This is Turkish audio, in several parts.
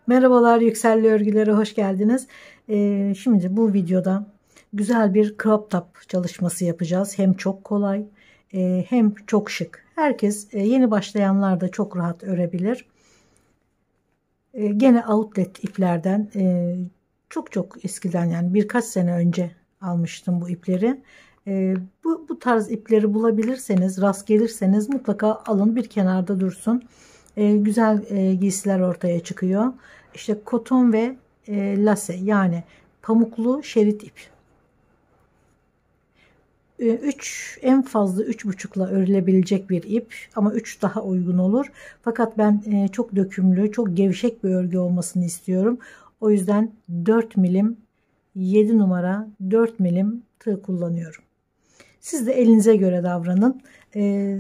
Merhabalar, Yükselli Örgülere hoş geldiniz. Şimdi bu videoda güzel bir crop top çalışması yapacağız. Hem çok kolay hem çok şık. Herkes yeni başlayanlar da çok rahat örebilir. Gene outlet iplerden çok eskiden, yani birkaç sene önce almıştım bu ipleri. Bu tarz ipleri bulabilirseniz, rast gelirseniz mutlaka alın, bir kenarda dursun. Güzel giysiler ortaya çıkıyor. İşte koton ve lase, yani pamuklu şerit ip. 3, en fazla 3,5'la örülebilecek bir ip, ama 3 daha uygun olur. Fakat ben çok dökümlü, çok gevşek bir örgü olmasını istiyorum. O yüzden 4 milim 7 numara 4 milim tığ kullanıyorum. Siz de elinize göre davranın.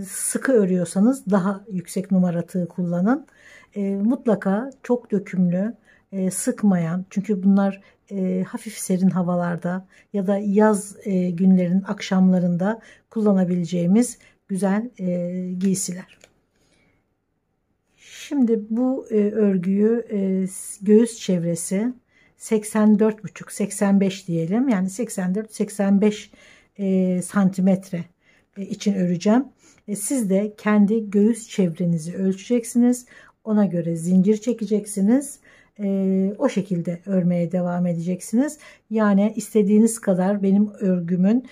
Sıkı örüyorsanız daha yüksek numara tığ kullanın. Mutlaka çok dökümlü, sıkmayan, çünkü bunlar hafif serin havalarda ya da yaz günlerin akşamlarında kullanabileceğimiz güzel giysiler. Şimdi bu örgüyü göğüs çevresi 84,5-85 diyelim, yani 84-85 santimetre için öreceğim. Siz de kendi göğüs çevrenizi ölçeceksiniz. Ona göre zincir çekeceksiniz. O şekilde örmeye devam edeceksiniz. Yani istediğiniz kadar benim örgümün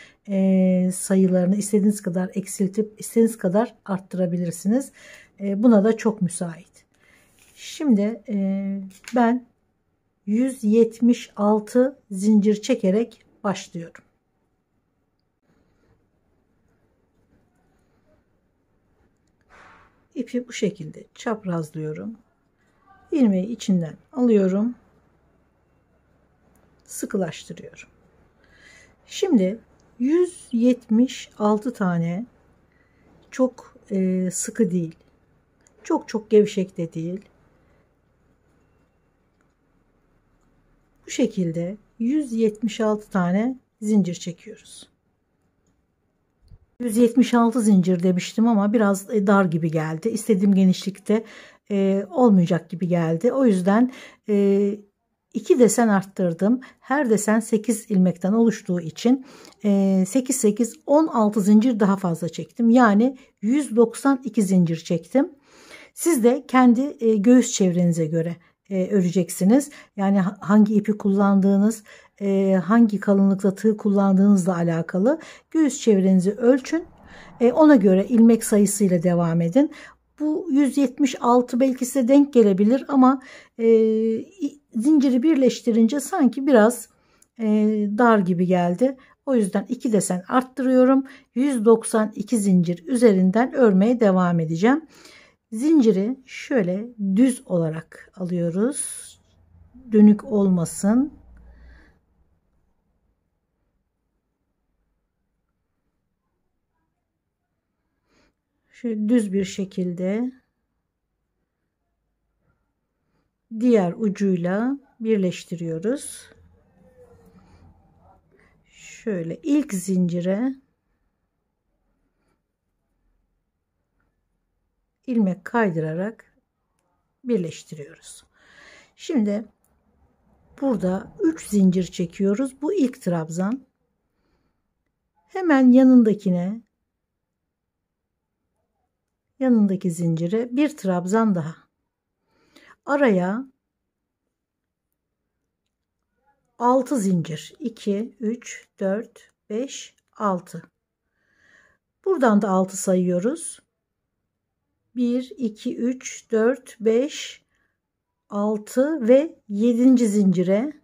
sayılarını istediğiniz kadar eksiltip istediğiniz kadar arttırabilirsiniz. Buna da çok müsait. Şimdi ben 176 zincir çekerek başlıyorum. İpi bu şekilde çaprazlıyorum. İlmeği içinden alıyorum. Sıkılaştırıyorum. Şimdi 176 tane, çok sıkı değil, çok gevşek de değil. Bu şekilde 176 tane zincir çekiyoruz. 176 zincir demiştim ama biraz dar gibi geldi. İstediğim genişlikte olmayacak gibi geldi. O yüzden 2 desen arttırdım. Her desen 8 ilmekten oluştuğu için 8 16 zincir daha fazla çektim. Yani 192 zincir çektim. Siz de kendi göğüs çevrenize göre öreceksiniz. Yani hangi ipi kullandığınız, hangi kalınlıkta tığ kullandığınızla alakalı. Göğüs çevrenizi ölçün. Ona göre ilmek sayısıyla devam edin. Bu 176 belki size denk gelebilir ama zinciri birleştirince sanki biraz dar gibi geldi. O yüzden 2 desen arttırıyorum. 192 zincir üzerinden örmeye devam edeceğim. Zinciri şöyle düz olarak alıyoruz. Dönük olmasın. Şöyle düz bir şekilde diğer ucuyla birleştiriyoruz. Şöyle ilk zincire ilmek kaydırarak birleştiriyoruz. Şimdi burada 3 zincir çekiyoruz. Bu ilk trabzan. Hemen yanındaki zincire bir trabzan daha. Araya 6 zincir. 2, 3, 4, 5, 6. Buradan da 6 sayıyoruz. 1, 2, 3, 4, 5, 6 ve 7. zincire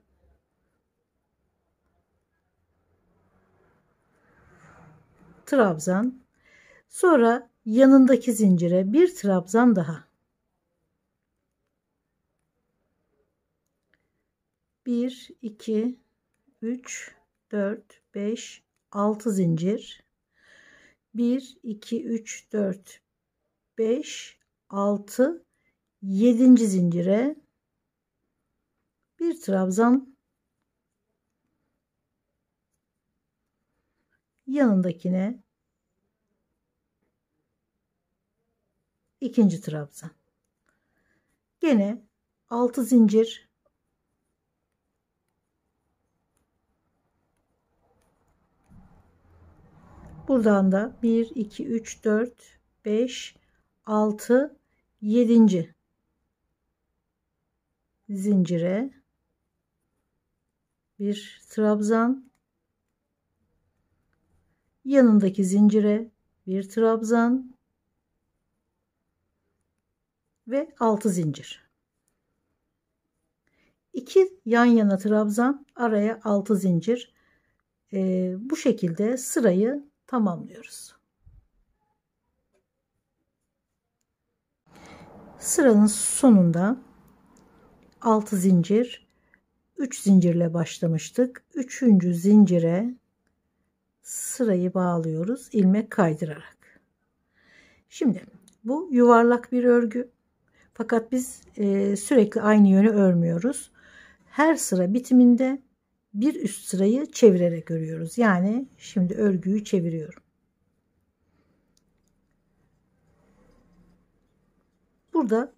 trabzan. Sonra yanındaki zincire bir trabzan daha. 1, 2, 3, 4, 5, 6 zincir. 1, 2, 3, 4, 5, 6, 7. zincire bir trabzan, yanındakine ikinci trabzan. Gene 6 zincir, buradan da 1 2 3 4 5 6 7. zincire bir trabzan, yanındaki zincire bir trabzan ve 6 zincir. 2 yan yana trabzan, araya 6 zincir. Bu şekilde sırayı tamamlıyoruz. Sıranın sonunda 6 zincir, 3 zincirle başlamıştık. 3. zincire sırayı bağlıyoruz ilmek kaydırarak. Şimdi bu yuvarlak bir örgü. Fakat biz sürekli aynı yönü örmüyoruz. Her sıra bitiminde bir üst sırayı çevirerek örüyoruz. Yani şimdi örgüyü çeviriyorum. Burada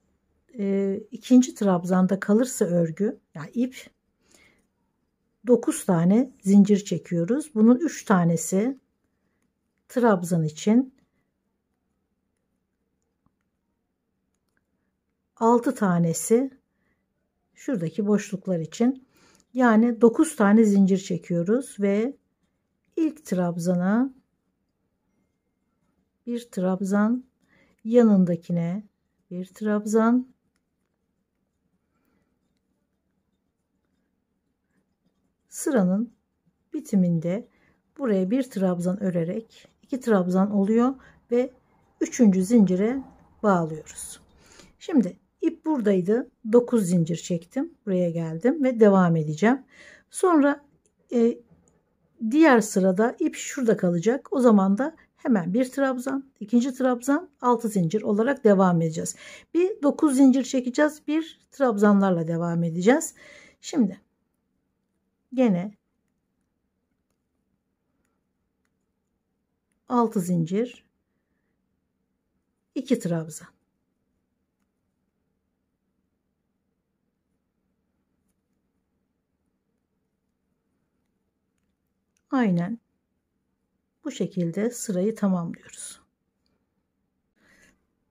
ikinci trabzanda kalırsa örgü, yani ip, 9 tane zincir çekiyoruz. Bunun 3 tanesi trabzan için, 6 tanesi şuradaki boşluklar için. Yani 9 tane zincir çekiyoruz ve ilk trabzana bir trabzan, yanındakine bir trabzan, sıranın bitiminde buraya bir trabzan örerek 2 trabzan oluyor ve 3. zincire bağlıyoruz. Şimdi ip buradaydı. 9 zincir çektim. Buraya geldim ve devam edeceğim. Sonra diğer sırada ip şurada kalacak. O zaman da hemen bir trabzan, ikinci trabzan, 6 zincir olarak devam edeceğiz. Bir 9 zincir çekeceğiz. Bir trabzanlarla devam edeceğiz. Şimdi gene 6 zincir, 2 trabzan. Aynen bu şekilde sırayı tamamlıyoruz.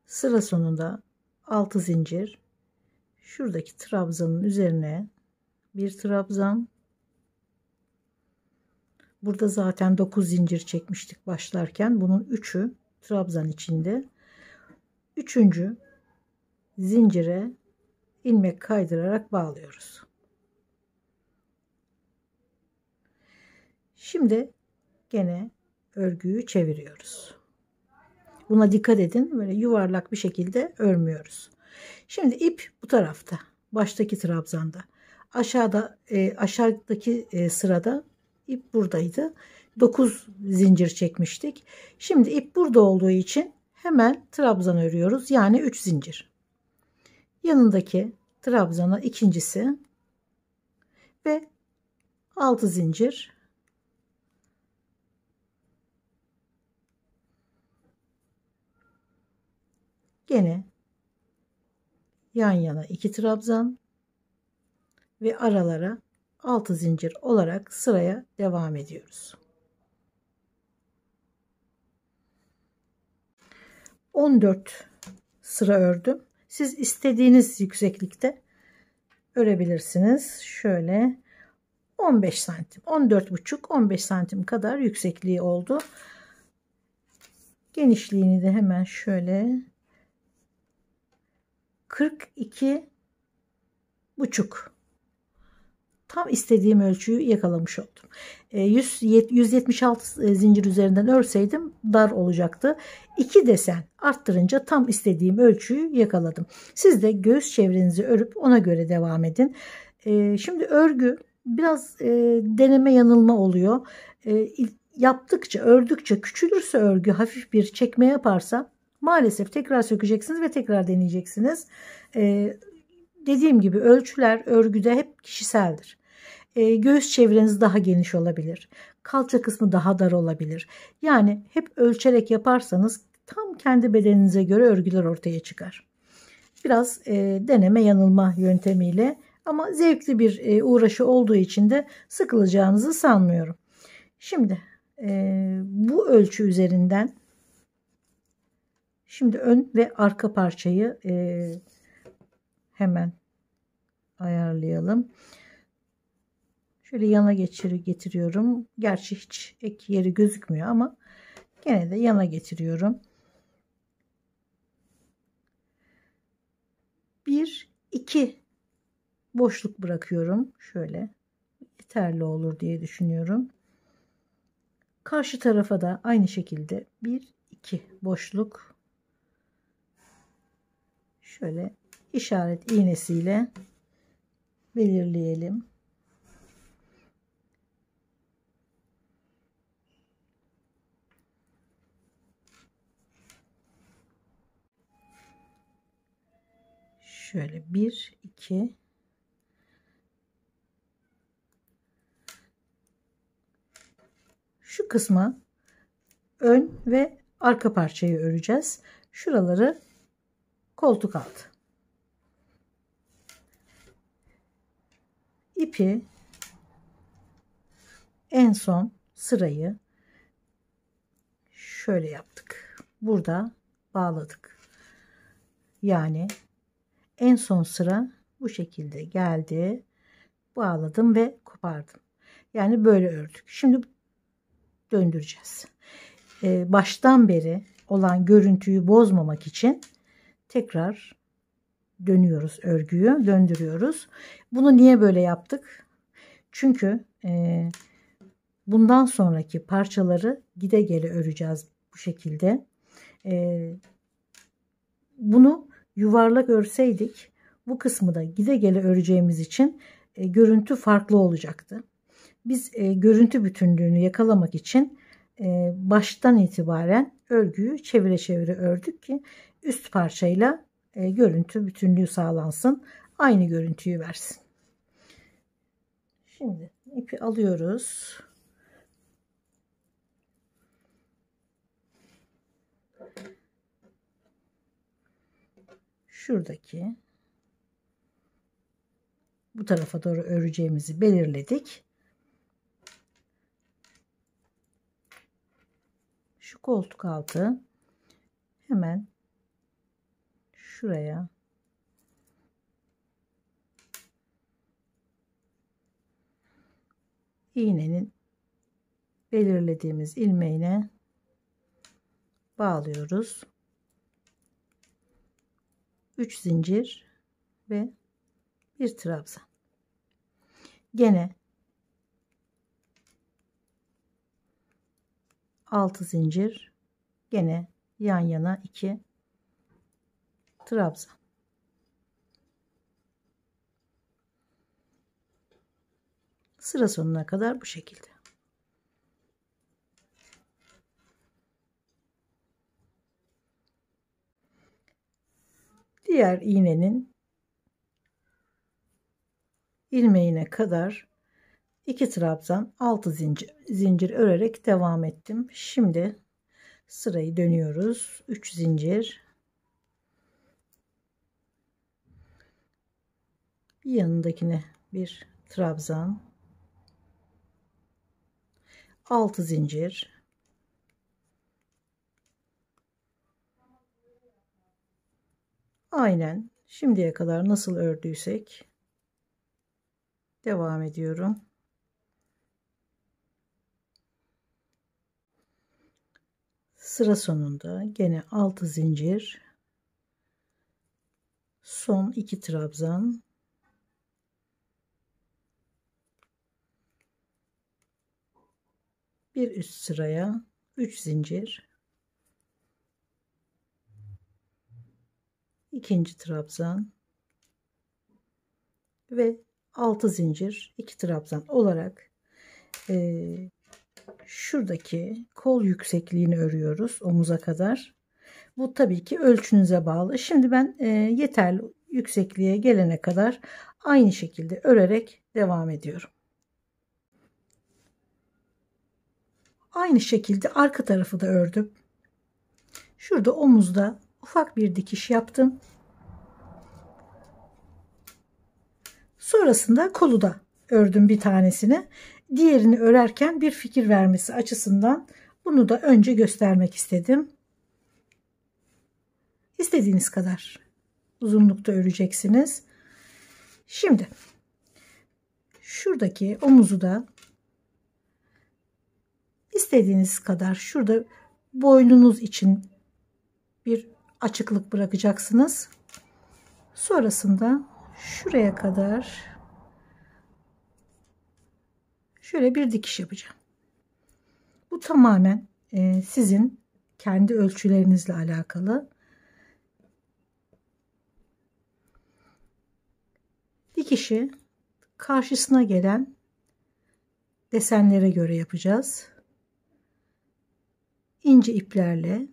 Sıra sonunda 6 zincir, şuradaki trabzanın üzerine bir trabzan. Burada zaten 9 zincir çekmiştik başlarken. Bunun 3'ü trabzan içinde. 3. zincire ilmek kaydırarak bağlıyoruz. Şimdi gene örgüyü çeviriyoruz. Buna dikkat edin. Böyle yuvarlak bir şekilde örmüyoruz. Şimdi ip bu tarafta. Baştaki trabzanda. Aşağıdaki sırada ip buradaydı. 9 zincir çekmiştik. Şimdi ip burada olduğu için hemen trabzan örüyoruz. Yani 3 zincir. Yanındaki trabzana ikincisi ve 6 zincir. Gene yan yana 2 trabzan ve aralara 6 zincir olarak sıraya devam ediyoruz. 14 sıra ördüm. Siz istediğiniz yükseklikte örebilirsiniz. Şöyle 15 santim, 14,5-15 santim kadar yüksekliği oldu. Genişliğini de hemen şöyle 42,5. Tam istediğim ölçüyü yakalamış oldum. 176 zincir üzerinden örseydim dar olacaktı. 2 desen arttırınca tam istediğim ölçüyü yakaladım. Siz de göğüs çevrenizi örüp ona göre devam edin. Şimdi örgü biraz deneme yanılma oluyor. Yaptıkça, ördükçe küçülürse örgü, hafif bir çekme yaparsa maalesef tekrar sökeceksiniz ve tekrar deneyeceksiniz. Dediğim gibi ölçüler örgüde hep kişiseldir. Göğüs çevreniz daha geniş olabilir. Kalça kısmı daha dar olabilir. Yani hep ölçerek yaparsanız tam kendi bedeninize göre örgüler ortaya çıkar. Biraz deneme yanılma yöntemiyle, ama zevkli bir uğraşı olduğu için de sıkılacağınızı sanmıyorum. Şimdi bu ölçü üzerinden şimdi ön ve arka parçayı hemen ayarlayalım. Şöyle yana getiriyorum. Gerçi hiç ek yeri gözükmüyor ama gene de yana getiriyorum. 1-2 boşluk bırakıyorum. Şöyle yeterli olur diye düşünüyorum. Karşı tarafa da aynı şekilde 1-2 boşluk, şöyle işaret iğnesiyle belirleyelim. Şöyle 1-2, şu kısma ön ve arka parçayı öreceğiz. Şuraları koltuk altı. İpi en son sırayı şöyle yaptık. Burada bağladık. Yani en son sıra bu şekilde geldi. Bağladım ve kopardım. Yani böyle ördük. Şimdi döndüreceğiz. Baştan beri olan görüntüyü bozmamak için tekrar dönüyoruz, örgüyü döndürüyoruz. Bunu niye böyle yaptık? Çünkü bundan sonraki parçaları gide gele öreceğiz bu şekilde. Bunu yuvarlak örseydik, bu kısmı da gide gele öreceğimiz için görüntü farklı olacaktı. Biz görüntü bütünlüğünü yakalamak için baştan itibaren örgüyü çevire çevire ördük ki üst parçayla görüntü bütünlüğü sağlansın. Aynı görüntüyü versin. Şimdi ipi alıyoruz. Şuradaki bu tarafa doğru öreceğimizi belirledik. Şu koltuk altı hemen şuraya iğnenin belirlediğimiz ilmeğine bağlıyoruz. 3 zincir ve bir trabzan. Gene 6 zincir, gene yan yana 2 trabzan. Sıra sonuna kadar bu şekilde. Diğer iğnenin ilmeğine kadar 2 trabzan, 6 zincir örerek devam ettim. Şimdi sırayı dönüyoruz. 3 zincir, bir yanındakine bir trabzan, 6 zincir, aynen şimdiye kadar nasıl ördüysek devam ediyorum. Sıra sonunda gene 6 zincir, son 2 trabzan, bir üst sıraya 3 zincir, ikinci trabzan ve 6 zincir, 2 trabzan olarak şuradaki kol yüksekliğini örüyoruz omuza kadar. Bu tabii ki ölçünüze bağlı. Şimdi ben yeterli yüksekliğe gelene kadar aynı şekilde örerek devam ediyorum. Aynı şekilde arka tarafı da ördüm. Şurada omuzda ufak bir dikiş yaptım. Sonrasında kolu da ördüm bir tanesini. Diğerini örerken bir fikir vermesi açısından bunu da önce göstermek istedim. İstediğiniz kadar uzunlukta öreceksiniz. Şimdi şuradaki omuzu da istediğiniz kadar şurada boynunuz için bir açıklık bırakacaksınız. Sonrasında şuraya kadar şöyle bir dikiş yapacağım. Bu tamamen sizin kendi ölçülerinizle alakalı. Dikişi karşısına gelen desenlere göre yapacağız. İnce iplerle,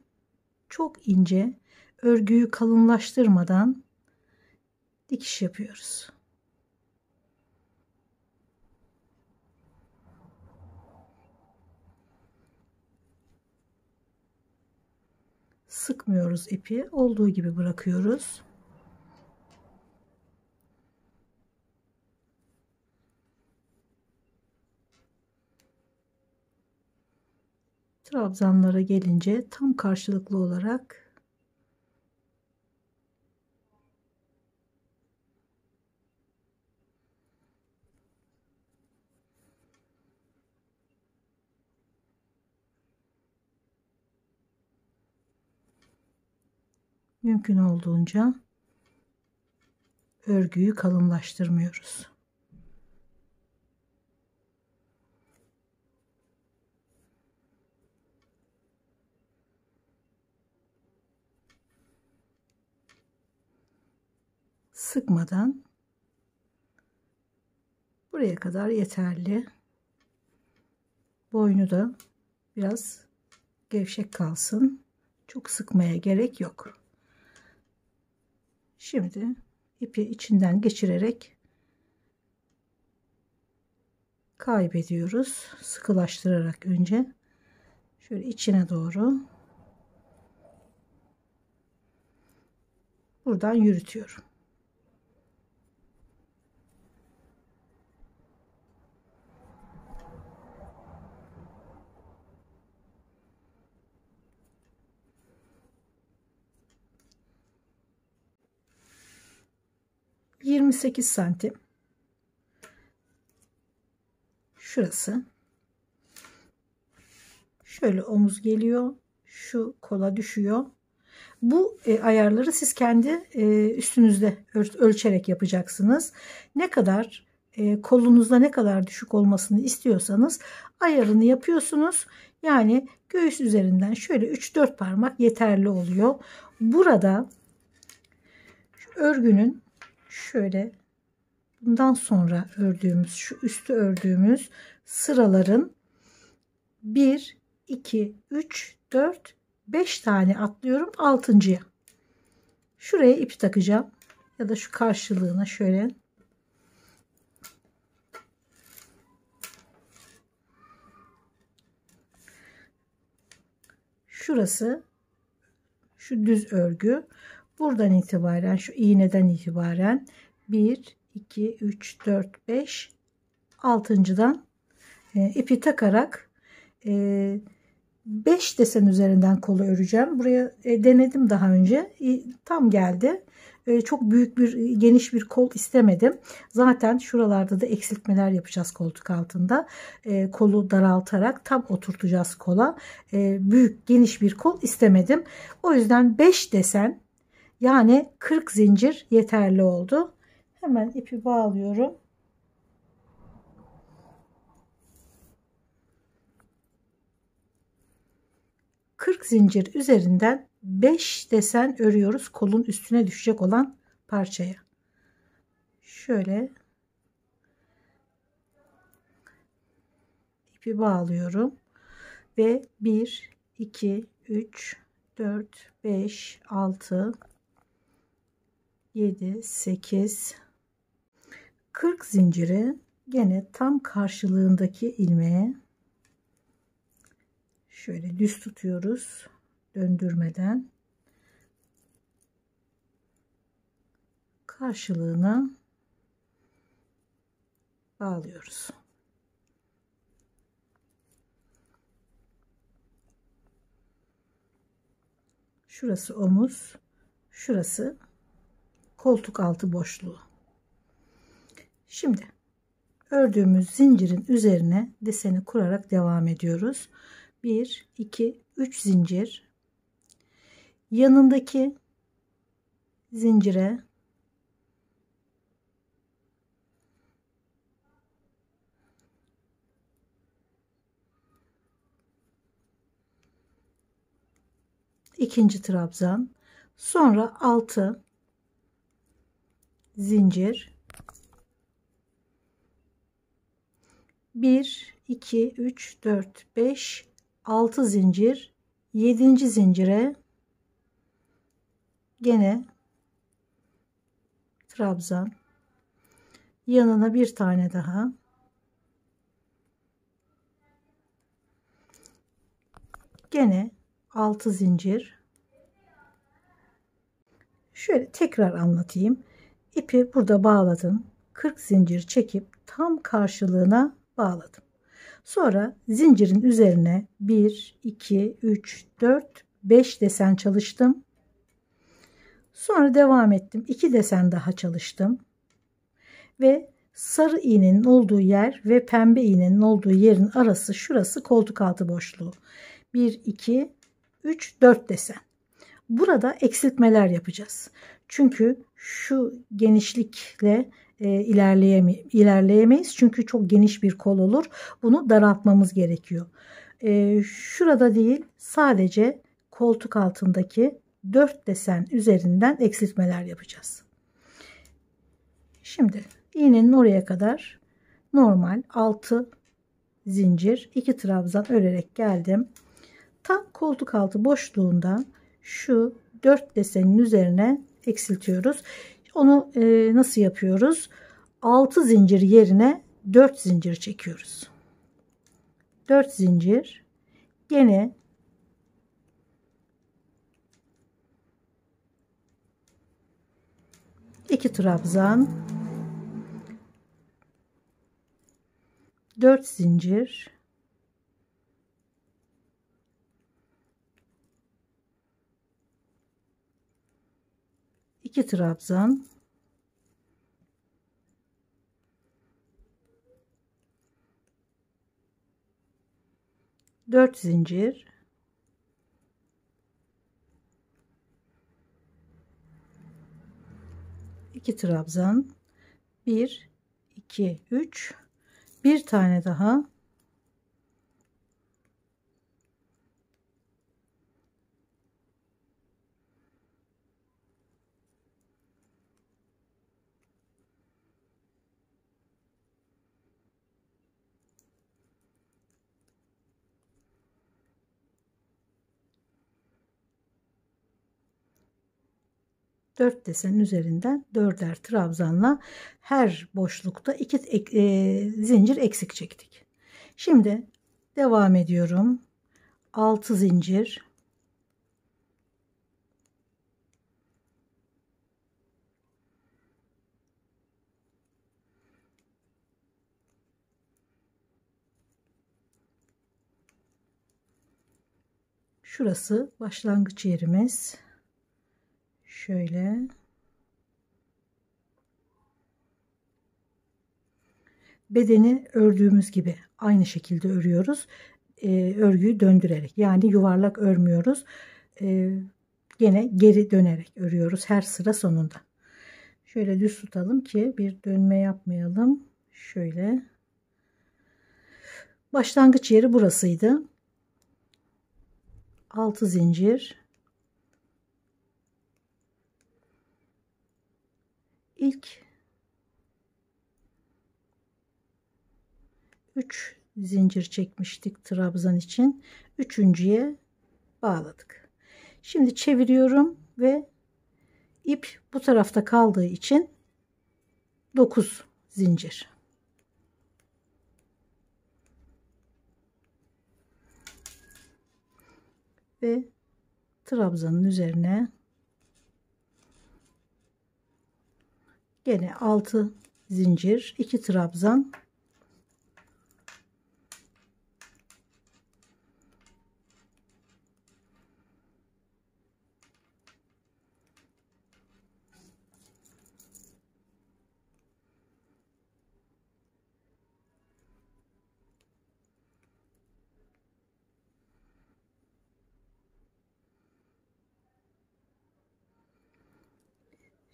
çok ince, örgüyü kalınlaştırmadan dikiş yapıyoruz. Sıkmıyoruz ipi, olduğu gibi bırakıyoruz. Trabzanlara gelince tam karşılıklı olarak mümkün olduğunca örgüyü kalınlaştırmıyoruz. Sıkmadan buraya kadar yeterli. Boynu da biraz gevşek kalsın. Çok sıkmaya gerek yok. Şimdi ipi içinden geçirerek kaybediyoruz. Sıkılaştırarak önce şöyle içine doğru buradan yürütüyorum. ...28 santim. Şurası. Şöyle omuz geliyor. Şu kola düşüyor. Bu ayarları siz kendi üstünüzde ölçerek yapacaksınız. Ne kadar kolunuzda ne kadar düşük olmasını istiyorsanız ayarını yapıyorsunuz. Yani göğüs üzerinden şöyle 3-4 parmak yeterli oluyor. Burada örgünün şöyle bundan sonra ördüğümüz şu üstü ördüğümüz sıraların 1, 2, 3, 4, 5 tane atlıyorum 6.'ya. Şuraya ip takacağım ya da şu karşılığına şöyle şurası şu düz örgü. Buradan itibaren şu iğneden itibaren 1, 2, 3, 4, 5 6.'dan ipi takarak 5 desen üzerinden kolu öreceğim. Buraya denedim daha önce. Tam geldi. Çok büyük bir geniş bir kol istemedim. Zaten şuralarda da eksiltmeler yapacağız koltuk altında. Kolu daraltarak tam oturtacağız kola. Büyük geniş bir kol istemedim. O yüzden 5 desen yani 40 zincir yeterli oldu. Hemen ipi bağlıyorum. Zincir üzerinden 5 desen örüyoruz kolun üstüne düşecek olan parçaya. Şöyle ipi bağlıyorum ve 1, 2, 3, 4, 5, 6, 7, 8, 40 zinciri gene tam karşılığındaki ilmeğe şöyle düz tutuyoruz döndürmeden, karşılığına bağlıyoruz. Şurası omuz, şurası koltuk altı boşluğu. Şimdi ördüğümüz zincirin üzerine deseni kurarak devam ediyoruz. 1 2 3 zincir, yanındaki zincire ikinci trabzan, sonra 6 zincir, 1 2 3 4 5 6 zincir, 7. zincire gene trabzan, yanına bir tane daha, gene 6 zincir. Şöyle tekrar anlatayım. İpi burada bağladım. 40 zincir çekip tam karşılığına bağladım. Sonra zincirin üzerine 1 2 3 4 5 desen çalıştım. Sonra devam ettim. 2 desen daha çalıştım. Ve sarı iğnenin olduğu yer ve pembe iğnenin olduğu yerin arası, şurası koltuk altı boşluğu. 1 2 3 4 desen. Burada eksiltmeler yapacağız. Çünkü şu genişlikle ilerleyemeyiz. Çünkü çok geniş bir kol olur. Bunu daraltmamız gerekiyor. Şurada değil, sadece koltuk altındaki 4 desen üzerinden eksiltmeler yapacağız. Şimdi iğnenin oraya kadar normal 6 zincir, 2 trabzan örerek geldim. Tam koltuk altı boşluğunda şu 4 desenin üzerine eksiltiyoruz. Onu nasıl yapıyoruz? 6 zincir yerine 4 zincir çekiyoruz. 4 zincir, gene 2 trabzan, 4 zincir, 2 trabzan, 4 zincir, 2 trabzan, 1 2 3, bir tane daha, dört desen üzerinden 4'er trabzanla her boşlukta 2 zincir eksik çektik. Şimdi devam ediyorum. 6 zincir, şurası başlangıç yerimiz. Şöyle bedeni ördüğümüz gibi aynı şekilde örüyoruz. Örgüyü döndürerek, yani yuvarlak örmüyoruz. Gene geri dönerek örüyoruz her sıra sonunda. Şöyle düz tutalım ki bir dönme yapmayalım. Şöyle başlangıç yeri burasıydı. 6 zincir, ilk 3 zincir çekmiştik trabzan için, üçüncüye bağladık. Şimdi çeviriyorum ve ip bu tarafta kaldığı için 9 zincir. Ve trabzanın üzerine gene 6 zincir, 2 trabzan,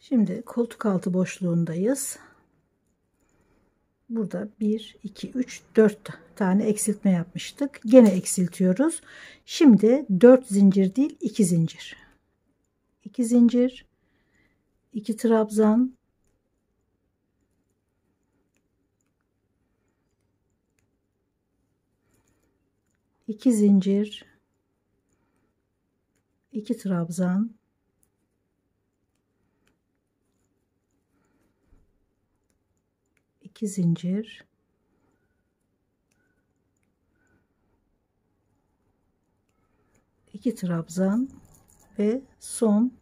Şimdi koltuk altı boşluğundayız. Burada 1, 2, 3, 4 tane eksiltme yapmıştık. Gene eksiltiyoruz. Şimdi 4 zincir değil 2 zincir. 2 zincir, 2 trabzan, 2 zincir, 2 trabzan, 2 zincir, 2 trabzan ve son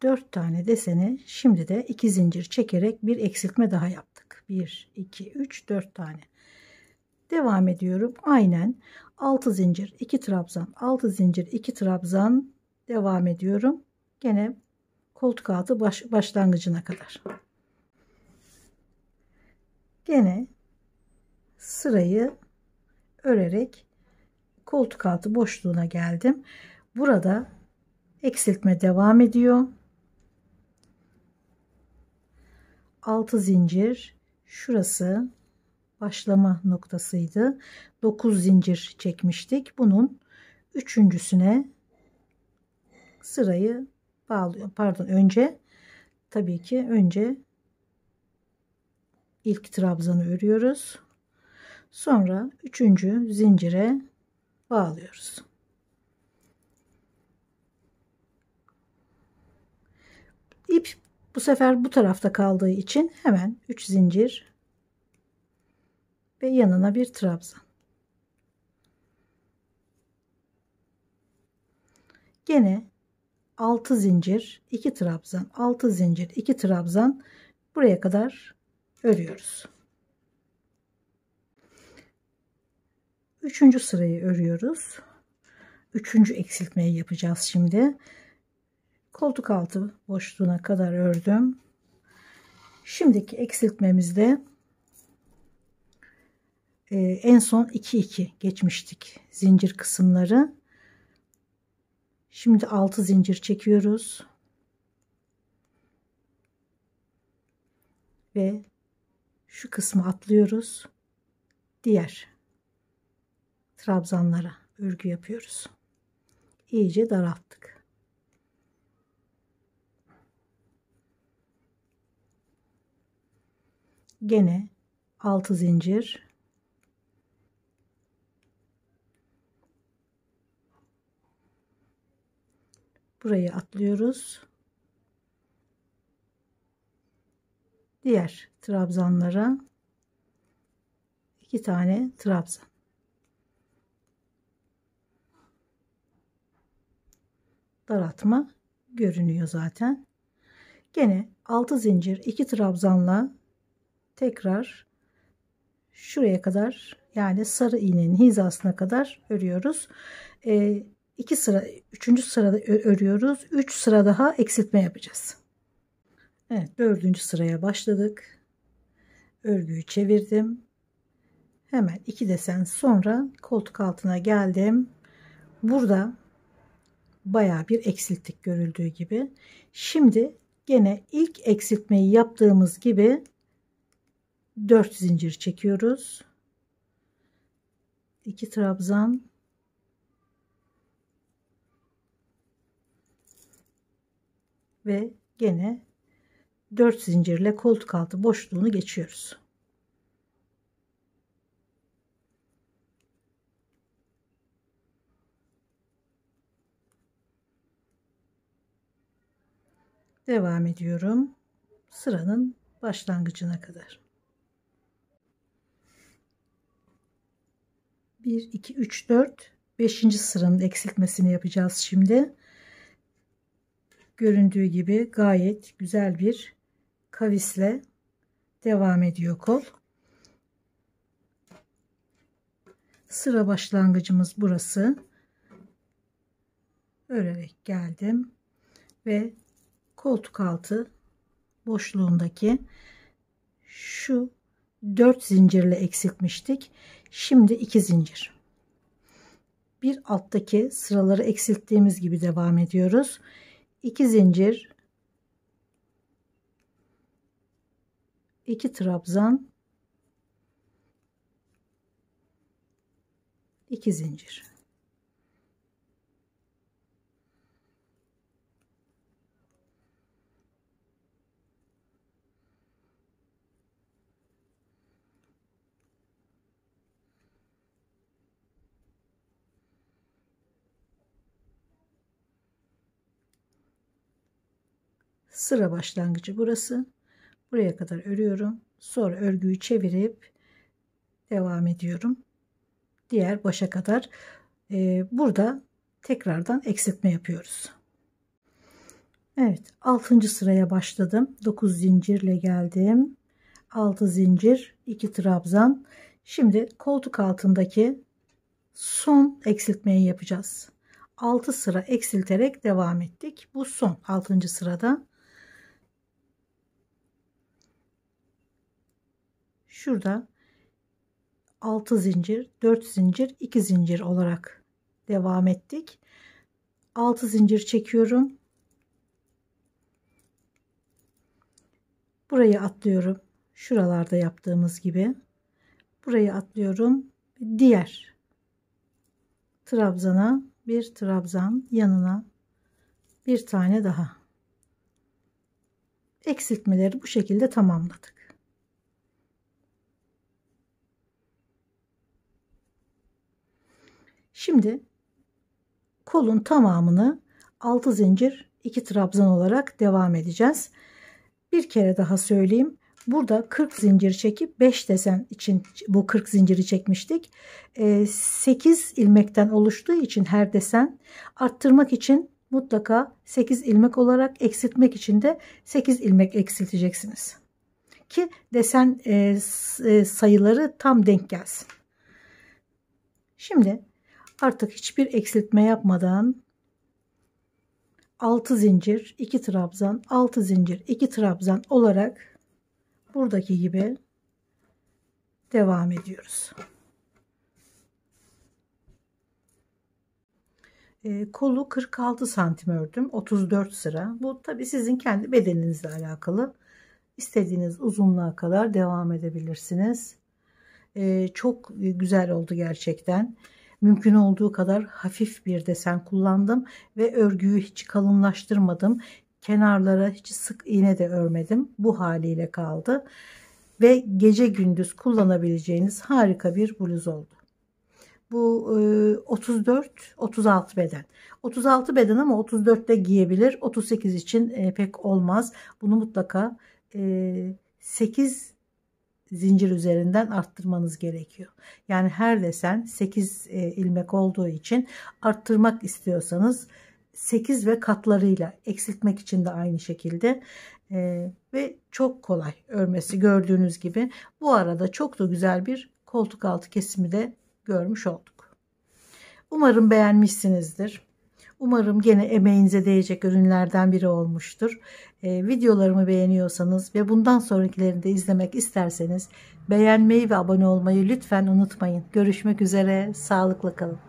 4 tane deseni şimdi de 2 zincir çekerek bir eksiltme daha yaptık. 1, 2, 3, 4 tane. Devam ediyorum. Aynen 6 zincir, 2 trabzan, 6 zincir, 2 trabzan devam ediyorum. Gene koltuk altı başlangıcına kadar. Gene sırayı örerek koltuk altı boşluğuna geldim. Burada eksiltme devam ediyor. 6 zincir, şurası başlama noktasıydı. 9 zincir çekmiştik. Bunun üçüncüsüne sırayı bağlıyorum. Pardon, önce tabii ki önce ilk trabzanı örüyoruz. Sonra üçüncü zincire bağlıyoruz. İp bu sefer bu tarafta kaldığı için hemen 3 zincir ve yanına bir trabzan. Gene 6 zincir, 2 trabzan, 6 zincir, 2 trabzan buraya kadar örüyoruz. Üçüncü sırayı örüyoruz. Üçüncü eksiltmeyi yapacağız şimdi. Koltuk altı boşluğuna kadar ördüm. Şimdiki eksiltmemizde en son 2-2 geçmiştik zincir kısımları. Şimdi 6 zincir çekiyoruz. Ve şu kısmı atlıyoruz. Diğer trabzanlara örgü yapıyoruz. İyice daralttık. Gene 6 zincir, burayı atlıyoruz. Diğer trabzanlara 2 tane trabzan. Daraltma görünüyor zaten. Gene 6 zincir, 2 trabzanla tekrar şuraya kadar, yani sarı iğnenin hizasına kadar örüyoruz. 2 sıra, 3. sırada örüyoruz. 3 sıra daha eksiltme yapacağız. Evet, 4. sıraya başladık. Örgüyü çevirdim. Hemen 2 desen sonra koltuk altına geldim. Burada bayağı bir eksilttik görüldüğü gibi. Şimdi gene ilk eksiltmeyi yaptığımız gibi 4 zincir çekiyoruz. 2 trabzan, ve gene 4 zincirle koltuk altı boşluğunu geçiyoruz. Devam ediyorum sıranın başlangıcına kadar. 1, 2, 3, 4, 5. sıranın eksiltmesini yapacağız şimdi. Göründüğü gibi gayet güzel bir kavisle devam ediyor kol. Sıra başlangıcımız burası. Örerek geldim ve koltuk altı boşluğundaki şu 4 zincirle eksiltmiştik. Şimdi 2 zincir. Bir alttaki sıraları eksilttiğimiz gibi devam ediyoruz. 2 zincir, 2 trabzan, 2 zincir. Sıra başlangıcı burası. Buraya kadar örüyorum. Sonra örgüyü çevirip devam ediyorum. Diğer başa kadar. Burada tekrardan eksiltme yapıyoruz. Evet, 6. sıraya başladım. 9 zincirle geldim. 6 zincir, 2 trabzan. Şimdi koltuk altındaki son eksiltmeyi yapacağız. 6 sıra eksilterek devam ettik. Bu son 6. sırada. Şurada 6 zincir, 4 zincir, 2 zincir olarak devam ettik. 6 zincir çekiyorum. Burayı atlıyorum. Şuralarda yaptığımız gibi. Burayı atlıyorum. Diğer trabzana bir trabzan, yanına bir tane daha. Eksiltmeleri bu şekilde tamamladık. Şimdi kolun tamamını 6 zincir 2 trabzan olarak devam edeceğiz. Bir kere daha söyleyeyim. Burada 40 zincir çekip 5 desen için bu 40 zinciri çekmiştik. 8 ilmekten oluştuğu için her desen arttırmak için mutlaka 8 ilmek olarak, eksiltmek için de 8 ilmek eksilteceksiniz. Ki desen sayıları tam denk gelsin. Şimdi artık hiçbir eksiltme yapmadan 6 zincir 2 trabzan, 6 zincir 2 trabzan olarak buradaki gibi devam ediyoruz. Kolu 46 santim ördüm. 34 sıra. Bu tabi sizin kendi bedeninizle alakalı. İstediğiniz uzunluğa kadar devam edebilirsiniz. Çok güzel oldu gerçekten. Mümkün olduğu kadar hafif bir desen kullandım ve örgüyü hiç kalınlaştırmadım. Kenarlara hiç sık iğne de örmedim. Bu haliyle kaldı. Ve gece gündüz kullanabileceğiniz harika bir bluz oldu. Bu 34-36 beden. 36 beden ama 34 de giyebilir. 38 için pek olmaz. Bunu mutlaka 8 zincir üzerinden arttırmanız gerekiyor. Yani her desen 8 ilmek olduğu için arttırmak istiyorsanız 8 ve katlarıyla, eksiltmek için de aynı şekilde ve çok kolay örmesi, gördüğünüz gibi. Bu arada çok da güzel bir koltuk altı kesimi de görmüş olduk. Umarım beğenmişsinizdir. Umarım gene emeğinize değecek ürünlerden biri olmuştur. Videolarımı beğeniyorsanız ve bundan sonrakilerini de izlemek isterseniz beğenmeyi ve abone olmayı lütfen unutmayın. Görüşmek üzere, sağlıkla kalın.